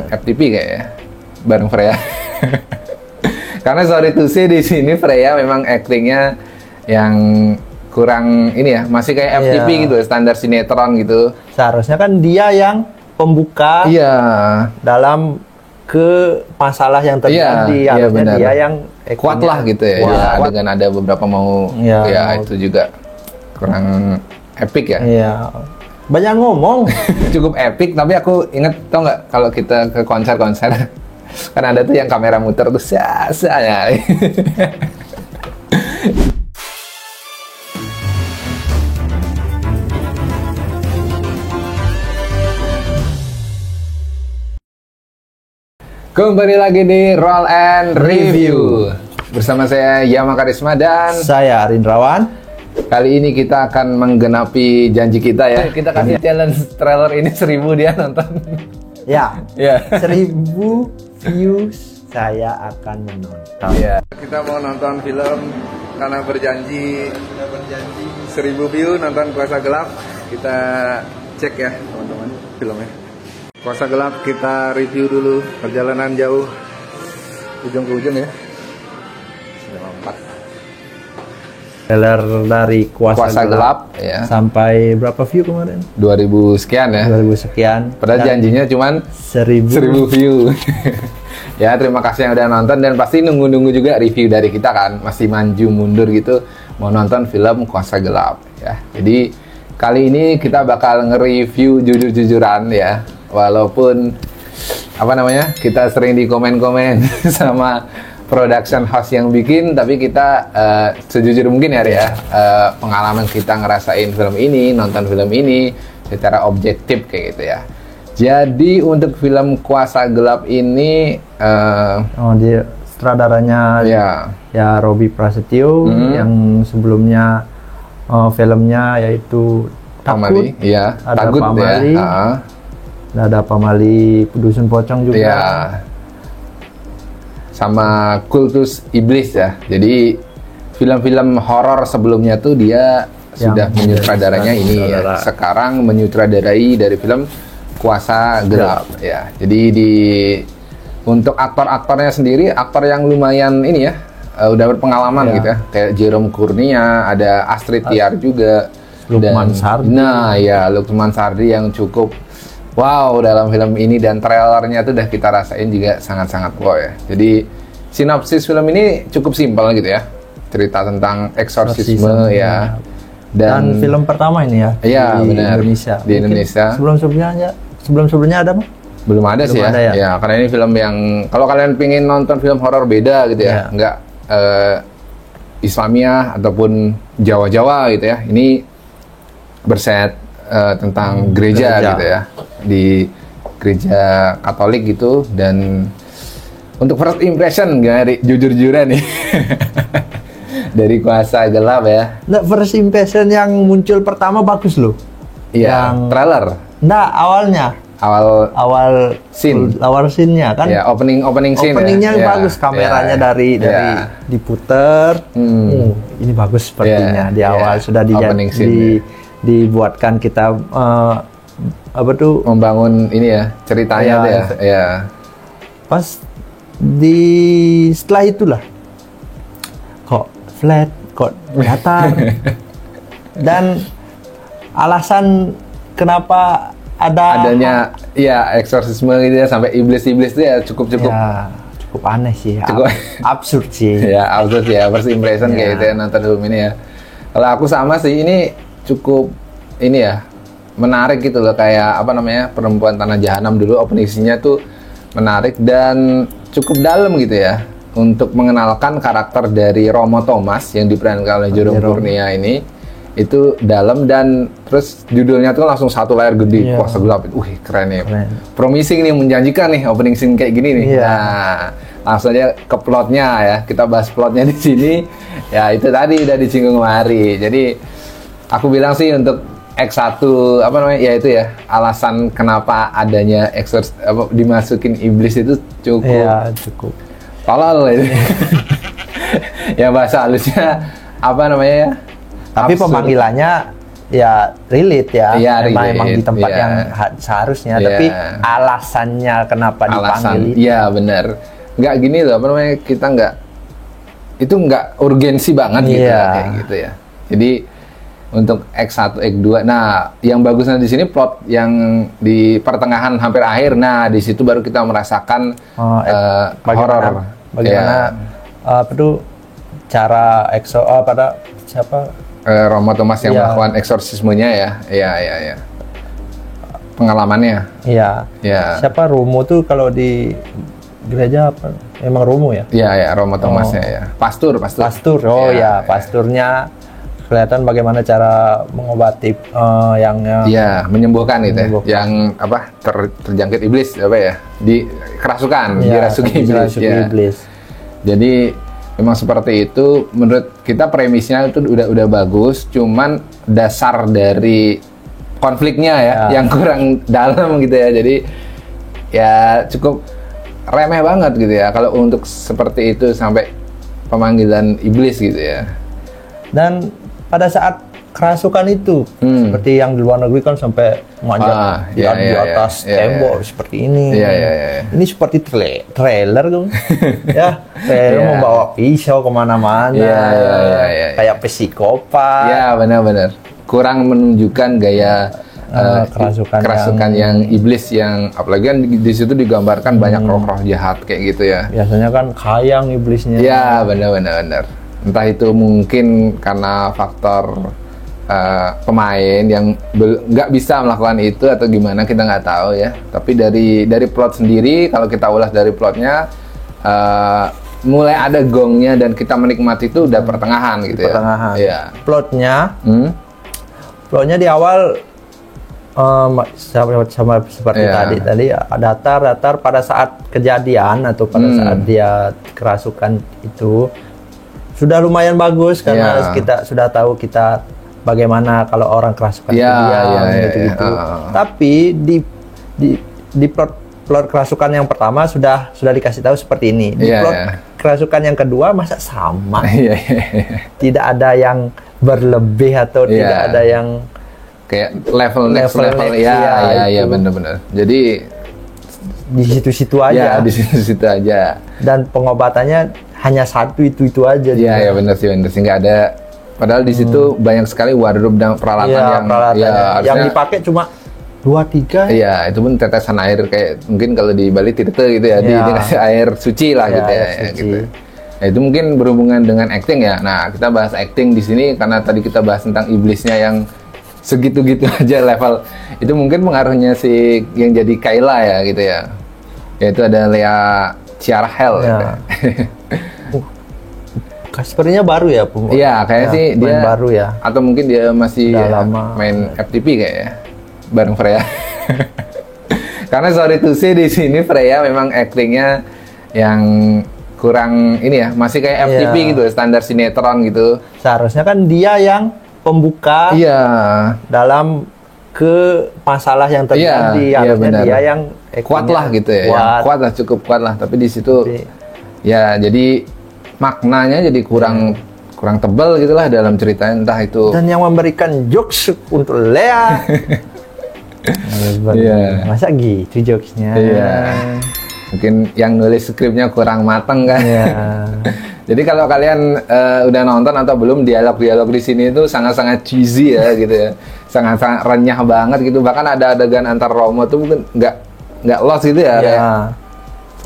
FTP kayaknya bareng Freya. Karena sorry to say di sini Freya memang actingnya yang kurang ini ya, masih kayak FTP gitu, standar sinetron gitu. Seharusnya kan dia yang pembuka dalam ke masalah yang terjadi, harusnya dia yang kuat lah gitu ya. Kuat. Dengan ada beberapa mau itu juga kurang epic ya. Iya. Banyak ngomong. Cukup epic, tapi aku inget tau nggak kalau kita ke konser-konser kan ada tuh yang kamera muter tuh sia-sia. Kembali lagi di Roll and Review bersama saya Yama Karisma dan saya Arindrawan. Kali ini kita akan menggenapi janji kita ya. Kita kasih challenge trailer ini 1000 dia nonton. Ya. 1000 views saya akan menonton. Ya. Kita mau nonton film karena berjanji 1000 view nonton Kuasa Gelap. Kita cek ya teman-teman filmnya. Kuasa Gelap kita review dulu, perjalanan jauh ujung ke ujung ya. Sudah lompat. Trailer dari Kuasa Gelap ya. Sampai berapa view kemarin? 2000 sekian ya. 2000 sekian. Padahal janjinya cuman 1000 view. Ya, terima kasih yang udah nonton dan pasti nunggu-nunggu juga review dari kita kan. Masih maju mundur gitu mau nonton film Kuasa Gelap ya. Jadi kali ini kita bakal nge-review jujur-jujuran ya. Walaupun kita sering di komen-komen sama production house yang bikin, tapi kita sejujur mungkin ya pengalaman kita ngerasain film ini, nonton film ini secara objektif kayak gitu ya. Jadi untuk film Kuasa Gelap ini dia sutradaranya ya Robby Prasetyo yang sebelumnya filmnya yaitu Pamali, ada Pamali, ada Pamali Dusun Pocong juga. Sama Kultus Iblis ya. Jadi film-film horor sebelumnya tuh dia sudah menyutradaranya ini ya. Sekarang menyutradarai dari film Kuasa Gelap ya. Jadi untuk aktor-aktornya sendiri, aktor yang lumayan ini ya, udah berpengalaman gitu ya. Kayak Jerome Kurnia, ada Astrid Tiar juga, Lukman Sardi. Nah ya, Lukman Sardi yang cukup wow dalam film ini, dan trailernya tuh udah kita rasain juga sangat-sangat wow ya. Jadi sinopsis film ini cukup simpel gitu ya. Cerita tentang eksorsisme ya. Dan film pertama ini ya. Iya benar. Indonesia. Di Indonesia. Sebelum-sebelumnya ada mah? Belum ada sih ya. Ya, karena ini film yang kalau kalian pengen nonton film horor beda gitu ya, nggak Islamiyah ataupun Jawa-Jawa gitu ya. Ini berset tentang gereja gitu ya, di gereja Katolik gitu. Dan untuk first impression jujur-jujuran nih dari Kuasa Gelap ya. Nah, first impression yang muncul pertama bagus loh. Iya, trailer. Nah, awal scene-nya kan. Ya, opening scene. Openingnya bagus, kameranya dari diputer. Ini bagus sepertinya di awal sudah dibuatkan kita membangun ini ya ceritanya ya. Pas setelah itulah kok flat, kok datar. Dan alasan kenapa adanya eksorsisme gitu ya, sampai iblis-iblis itu ya cukup aneh sih, absurd sih. Ya absurd ya, first impression kayak gitu ya nonton film ini ya. Kalau aku sama sih, ini cukup ini ya, menarik gitu loh, kayak Perempuan Tanah Jahanam dulu, openingnya tuh menarik dan cukup dalam gitu ya, untuk mengenalkan karakter dari Romo Thomas yang diperankan oleh Jerome Kurnia ini. Itu dalam, dan terus judulnya tuh langsung satu layar gede, Kuasa Gelap. Keren nih, promising nih, menjanjikan nih opening scene kayak gini nih. Nah, langsung aja ke plotnya ya, kita bahas plotnya di sini. Ya itu tadi udah disinggung Mari. Jadi aku bilang sih untuk X1 ya itu ya, alasan kenapa adanya dimasukin iblis itu cukup tolol itu. Ya bahasa halusnya ya. Tapi pemanggilannya ya relate ya, Iya, emang di tempat iya. yang seharusnya, Iya. tapi alasannya kenapa dipanggil itu. Iya benar. Nggak gini loh, apa namanya, kita itu nggak urgensi banget gitu Iya. kayak gitu ya. Jadi untuk X1, X2, nah yang bagusnya di sini plot yang di pertengahan hampir akhir, nah di situ baru kita merasakan horor. Bagaimana apa tuh cara pada siapa Romo Thomas yang Iya. melakukan eksorsismenya ya. Iya. Pengalamannya. Iya. Ya. Siapa Romo tuh kalau di gereja apa? Emang Romo ya? Iya, Romo Thomasnya ya. Pastur. Pastur. Oh ya, pasturnya kelihatan bagaimana cara mengobati yang Iya, menyembuhkan gitu ya. Menyembuhkan. Yang apa? Terjangkit iblis apa ya? Kerasukan, dirasuki iblis. Jadi memang seperti itu. Menurut kita premisnya itu udah bagus, cuman dasar dari konfliknya ya yang kurang dalam gitu ya. Jadi ya cukup remeh banget gitu ya kalau untuk seperti itu sampai pemanggilan iblis gitu ya. Dan pada saat kerasukan itu seperti yang di luar negeri kan sampai manjat di atas tembok seperti ini. Iya. Ini seperti trailer tuh. Ya, trailer membawa pisau kemana-mana. Iya. Kayak psikopat. Iya, benar-benar. Kurang menunjukkan gaya kerasukan yang iblis, yang apalagi kan di situ digambarkan banyak roh-roh jahat kayak gitu ya. Biasanya kan kayang iblisnya. Iya, benar. Entah itu mungkin karena faktor pemain yang nggak bisa melakukan itu atau gimana, kita nggak tahu ya. Tapi dari plot sendiri, kalau kita ulas dari plotnya, mulai ada gongnya dan kita menikmati itu udah pertengahan gitu Pertengahan. ya. Plotnya di awal sama seperti tadi datar pada saat kejadian atau pada saat dia kerasukan itu sudah lumayan bagus karena kita sudah tahu kita bagaimana kalau orang kerasukan gitu. Tapi di plot kerasukan yang pertama sudah dikasih tahu seperti ini. Di plot kerasukan yang kedua masa sama. Tidak ada yang berlebih atau tidak ada yang kayak level ya benar-benar. Jadi di situ-situ aja. Ya, di situ aja. Dan pengobatannya hanya satu itu aja. Iya benar sih nggak ada. Padahal di situ banyak sekali wardrobe dan peralatan yang dipakai cuma 2-3. Iya, itu pun tetesan air kayak mungkin kalau di Bali tirte gitu ya, dikasih air suci lah gitu ya. Gitu. Nah, itu mungkin berhubungan dengan acting ya. Nah, kita bahas acting di sini karena tadi kita bahas tentang iblisnya yang segitu-gitu aja level. Itu mungkin pengaruhnya si yang jadi Kayla ya gitu ya. Yaitu ada Lea Chiarahel. Gitu. Sepertinya baru ya, Iya, kayaknya sih dia baru ya. Atau mungkin dia masih main FTP kayak ya, bareng Freya. Karena sorry to say di sini Freya memang actingnya yang kurang ini ya, masih kayak FTP gitu, standar sinetron gitu. Seharusnya kan dia yang pembuka dalam ke masalah yang terjadi, harusnya dia yang kuat lah gitu ya, kuat lah, cukup kuat lah. Tapi di situ ya jadi maknanya jadi kurang tebal gitulah dalam ceritanya, entah itu. Dan yang memberikan jokes untuk Lea masa gitu jokesnya. Mungkin yang nulis skripnya kurang matang kan. Jadi kalau kalian udah nonton atau belum, dialog-dialog di sini itu sangat-sangat cheesy ya gitu ya, sangat-sangat renyah banget gitu. Bahkan ada adegan antar Romo tuh mungkin nggak lost gitu ya.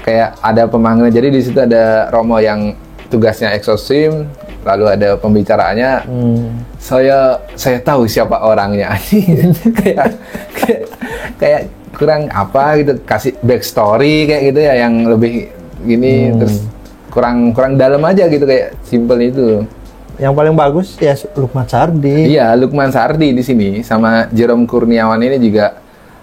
Kayak ada pemanggilan. Jadi di situ ada Romo yang tugasnya eksorsim, lalu ada pembicaraannya. Saya tahu siapa orangnya. kayak kurang apa gitu, kasih backstory kayak gitu ya, yang lebih gini terus kurang dalam aja gitu, kayak simple itu. Yang paling bagus ya Lukman Sardi. Iya, Lukman Sardi di sini sama Jerome Kurniawan ini juga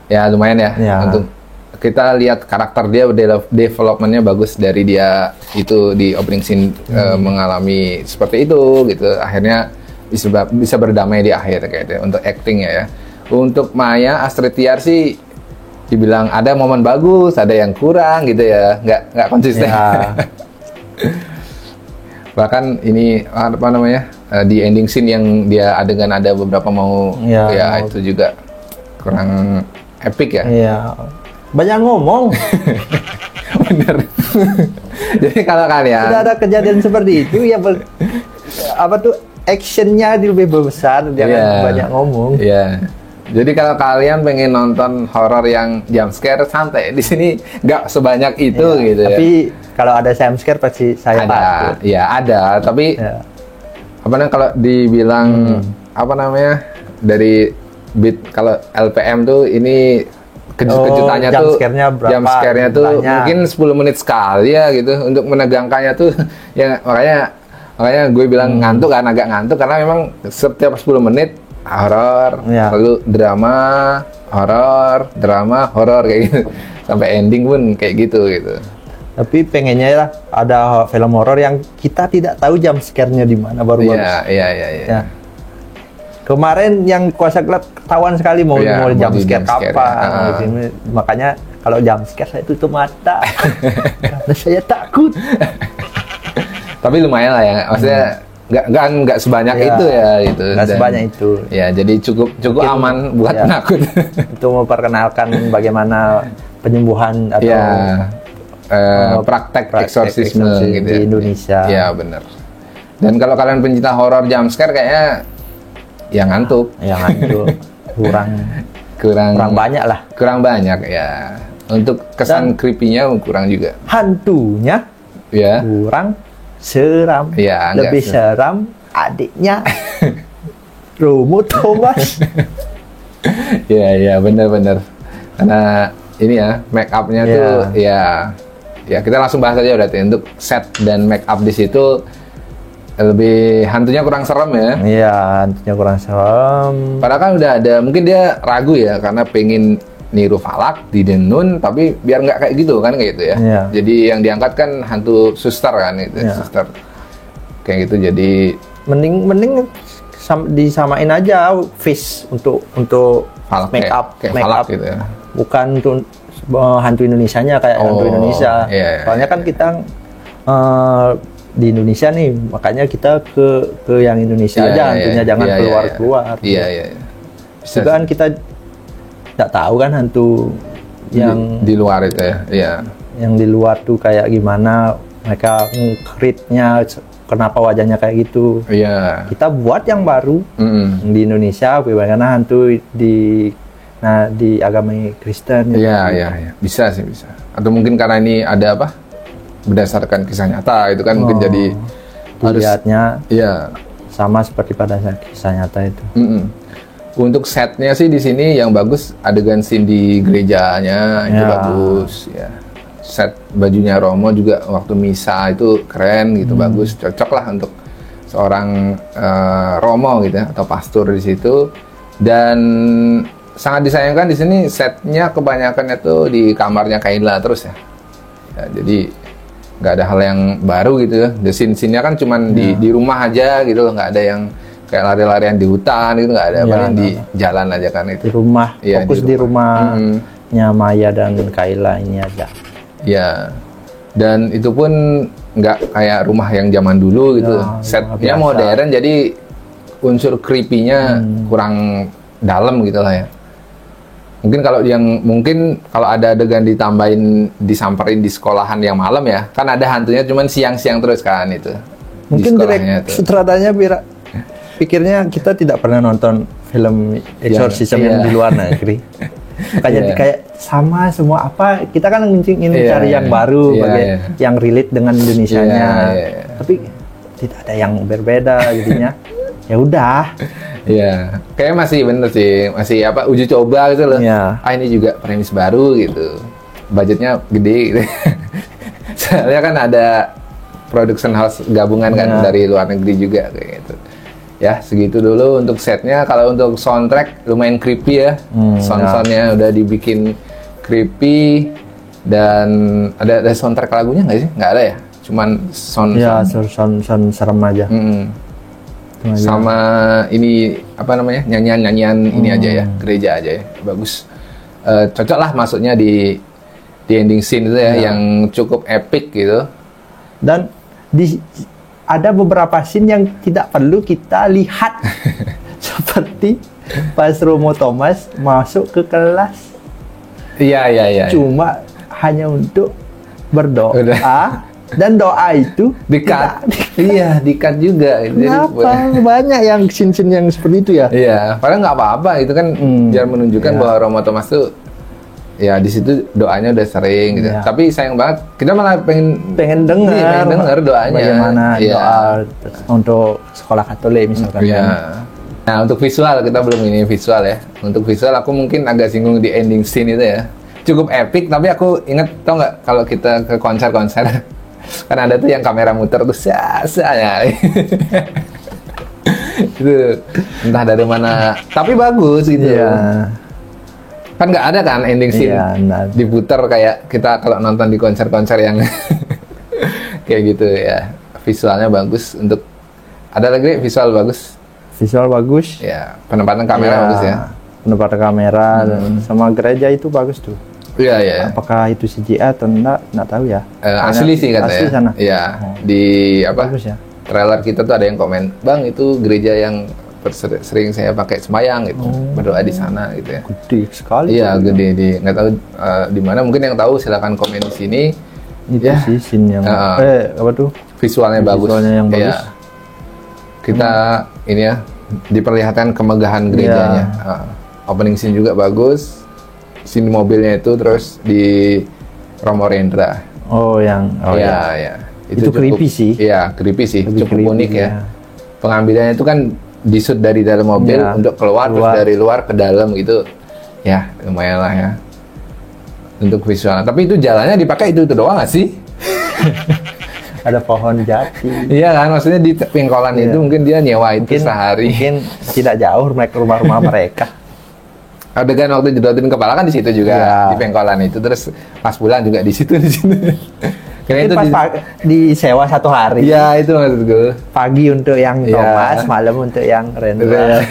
ya lumayan ya. Untuk kita lihat karakter dia, developmentnya bagus dari dia itu di opening scene mengalami seperti itu gitu, akhirnya bisa berdamai di akhir kayak gitu. Untuk actingnya ya, untuk Maya Astrid Tiar sih dibilang ada momen bagus, ada yang kurang gitu ya, nggak konsisten. Bahkan ini apa namanya, di ending scene yang dia adegan ada beberapa mau ya itu juga kurang epic ya. Iya. Banyak ngomong. Bener. Jadi kalau kalian sudah ada kejadian seperti itu ya actionnya lebih besar, jangan banyak ngomong. Iya. Jadi kalau kalian pengen nonton horor yang jump scare, santai. Di sini nggak sebanyak itu gitu ya. Tapi kalau ada jump scare pasti saya takut. Iya ada. Tapi apa namanya kalau dibilang apa namanya dari beat kalau LPM tuh ini kejutannya tuh jump scare-nya tuh mungkin 10 menit sekali ya gitu untuk menegangkannya tuh ya makanya gue bilang ngantuk kan, agak ngantuk karena memang setiap 10 menit horor, lalu drama, horor kayak gitu. Sampai ending pun kayak gitu. Tapi pengennya ya ada film horor yang kita tidak tahu jump scare-nya di mana baru bagus. Iya. Kemarin yang Kuasa Gelap ketahuan sekali mau jump scare kapan. Makanya kalau jump scare saya tutup mata. Karena saya takut. Tapi lumayan lah ya. Maksudnya nggak sebanyak itu ya gitu. Nggak sebanyak itu. Ya jadi cukup aman buat penakut. Itu memperkenalkan bagaimana penyembuhan atau praktek eksorsisme gitu di Indonesia. Iya benar. Dan kalau kalian pencinta horor jump scare kayaknya ngantuk. Kurang banyak lah. Kurang banyak ya. Untuk kesan creepy-nya kurang juga. Hantunya kurang seram. Lebih seram adiknya. Rumut Thomas. Iya benar. Karena ini make up-nya tuh ya kita langsung bahas aja berarti untuk set dan make up di situ lebih hantunya kurang serem ya. Iya, hantunya kurang serem. Padahal kan udah ada, mungkin dia ragu ya karena pengen niru Falak di The Nun, tapi biar nggak kayak gitu kan kayak gitu ya. Iya. Jadi yang diangkat kan hantu suster kan itu, suster. Kayak gitu jadi mending disamain aja Fish untuk Falak make up gitu ya. Bukan untuk hantu Indonesianya kayak hantu Indonesia. Soalnya kan kita di Indonesia nih, makanya kita ke yang Indonesia aja hantunya, jangan keluar. Iya. Juga kan kita nggak tahu kan hantu yang di luar itu ya. Yang di luar tuh kayak gimana mereka ngekritnya, kenapa wajahnya kayak gitu. Iya. Kita buat yang baru di Indonesia, bagaimana hantu di agama Kristen. Iya. Bisa. Atau mungkin karena ini ada apa? Berdasarkan kisah nyata itu kan mungkin jadi dilihatnya sama seperti pada kisah nyata itu. Untuk setnya sih di sini yang bagus adegan scene di gerejanya itu bagus ya. Set bajunya Romo juga waktu misa itu keren gitu, bagus, cocok lah untuk seorang Romo gitu ya, atau pastor di situ. Dan sangat disayangkan di sini setnya kebanyakannya tuh di kamarnya Kayla terus ya. Jadi nggak ada hal yang baru gitu ya. The scene-nya kan cuman di rumah aja gitu loh, nggak ada yang kayak lari-larian di hutan gitu, nggak ada, paling di jalan aja kan itu. Di rumah, fokus di rumahnya Maya dan Kayla ini aja. Iya. Dan itu pun nggak kayak rumah yang zaman dulu gitu. Setnya modern, jadi unsur creepy-nya kurang dalam gitu lah ya. Mungkin kalau ada adegan disamperin di sekolahan yang malam ya, kan ada hantunya cuman siang-siang terus kan itu. Mungkin sutradaranya pikirnya kita tidak pernah nonton film exorcism yang di luar negeri. Makanya kayak sama semua apa, kita kan ingin cari yang baru, yang relate dengan Indonesianya. Tapi tidak ada yang berbeda jadinya. Ya udah. Iya, kayak masih bener sih, masih uji coba gitu loh. Ini juga premis baru gitu, budgetnya gede gitu. Soalnya kan ada production house gabungan kan dari luar negeri juga kayak gitu. Ya segitu dulu untuk setnya. Kalau untuk soundtrack lumayan creepy ya, sound-soundnya udah dibikin creepy. Dan ada soundtrack lagunya nggak sih? Nggak ada ya, cuman sound serem aja. Sama ini nyanyian ini aja ya, gereja aja ya, bagus. Cocok lah masuknya di ending scene itu ya, yang cukup epic gitu. Dan ada beberapa scene yang tidak perlu kita lihat. Seperti pas Romo Thomas masuk ke kelas. Iya. Cuma hanya untuk berdoa. Udah. Dan doa itu Di-cut. Iya, di-cut juga. Kenapa? Banyak yang scene-scene yang seperti itu ya. Iya, padahal nggak apa-apa. Itu kan biar menunjukkan bahwa Romo Thomas tuh ya di situ doanya udah sering gitu. Iya. Tapi sayang banget, kita malah pengen dengar doanya. Bagaimana doa untuk sekolah Katolik misalkan. Iya. Nah, untuk visual kita belum ini visual ya. Untuk visual aku mungkin agak singgung di ending scene itu ya. Cukup epic, tapi aku inget tau nggak kalau kita ke konser-konser kan ada tuh yang kamera muter tuh ya. Itu entah dari mana, tapi bagus gitu. Iya. Kan nggak ada kan ending scene diputer kayak kita kalau nonton di konser-konser yang kayak gitu ya. Visualnya bagus. Untuk ada lagi visual bagus. Visual bagus. Ya, penempatan kamera bagus ya. Penempatan kamera dan sama gereja itu bagus tuh. Iya. Apakah itu CGI atau enggak tahu ya. Asli sih katanya. Asli sana. Iya. Di apa? Bagus ya. Trailer kita tuh ada yang komen, "Bang, itu gereja yang sering saya pakai sembahyang gitu. Berdoa di sana gitu ya." Gede sekali. Iya, gede di nggak tahu di mana. Mungkin yang tahu silakan komen di sini. Itu sih scene yang apa tuh? Visualnya bagus. Visualnya yang bagus. Iya. Kita ini ya diperlihatkan kemegahan gerejanya. Opening scene juga bagus. Scene mobilnya itu terus di Romo Rendra. Iya. Itu cukup, creepy sih. Iya, creepy sih. Lebih cukup creepy, unik ya. Pengambilannya itu kan di-shoot dari dalam mobil untuk keluar, terus dari luar ke dalam gitu. Ya, lumayan lah ya. Untuk visual. Tapi itu jalannya dipakai itu doang nggak sih? Ada pohon jati. Iya kan, maksudnya di pengkolan itu mungkin dia nyewa itu sehari. Mungkin tidak jauh rumah-rumah mereka. Adegan waktu jedotin kepala kan di situ juga, di pengkolan itu. Terus pas pulang juga di situ. Kayaknya itu disewa 1 hari. Iya, itu maksud gue. Pagi untuk yang Thomas, malam untuk yang Rendra.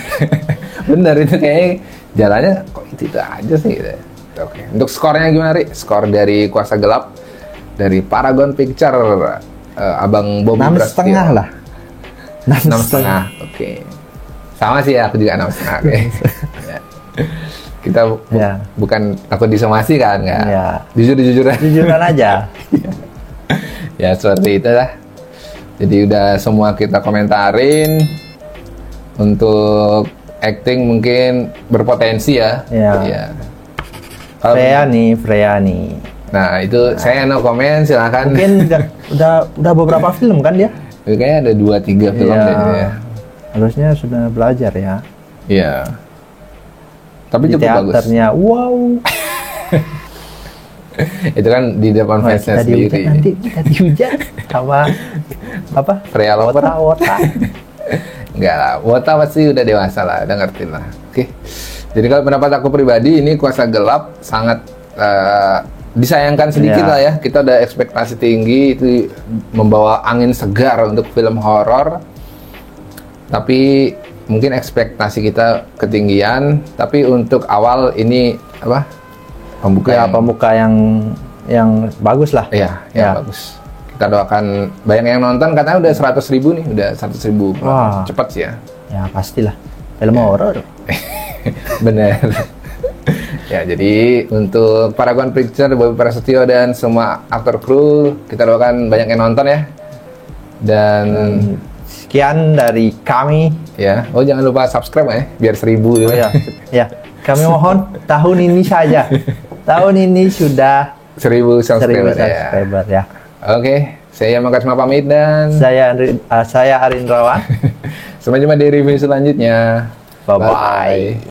Bener, itu kayaknya jalannya kok itu aja sih gitu. Oke. Untuk skornya gimana, Ri? Skor dari Kuasa Gelap dari Paragon Picture, Abang Bobby 6,5 lah. 6,5. Oke. Sama sih ya, aku juga 6,5. Oke. Kita bukan takut disomasi kan, nggak? Ya. Jujuran aja. Ya seperti itu lah. Jadi udah semua kita komentarin. Untuk acting mungkin berpotensi ya. Iya. Freya nih. Nah itu saya no komen, silakan. Mungkin udah beberapa film kan dia? Kayaknya ada 2-3 film ya. Harusnya sudah belajar ya. Iya. Tapi di cukup bagus. Teaternya, wow. Itu kan di depan fansnya sendiri. Nanti kita dihujat sama apa? Freya Lover. Wota. Enggak lah, Wota pasti udah dewasa lah, udah ngerti lah. Oke. Jadi kalau pendapat aku pribadi, ini Kuasa Gelap sangat disayangkan sedikit lah ya. Kita ada ekspektasi tinggi, itu membawa angin segar untuk film horor. Tapi mungkin ekspektasi kita ketinggian, tapi untuk awal ini apa? Pembuka yang bagus lah. Iya, bagus. Kita doakan, banyak yang nonton katanya udah 100.000 nih, udah 100.000. Wah. Cepat sih ya. Ya pastilah. Film horor. Bener. Ya, jadi untuk Paragon Picture, Bobby Prasetyo dan semua aktor kru, kita doakan banyak yang nonton ya. Dan sekian dari kami. Ya, jangan lupa subscribe ya, biar 1.000 dulu. Ya. Kami mohon tahun ini saja. Tahun ini sudah 1.000 subscriber ya. Oke, saya Makasma pamit dan saya Arindrawan. Sampai jumpa di review selanjutnya. Bye-bye.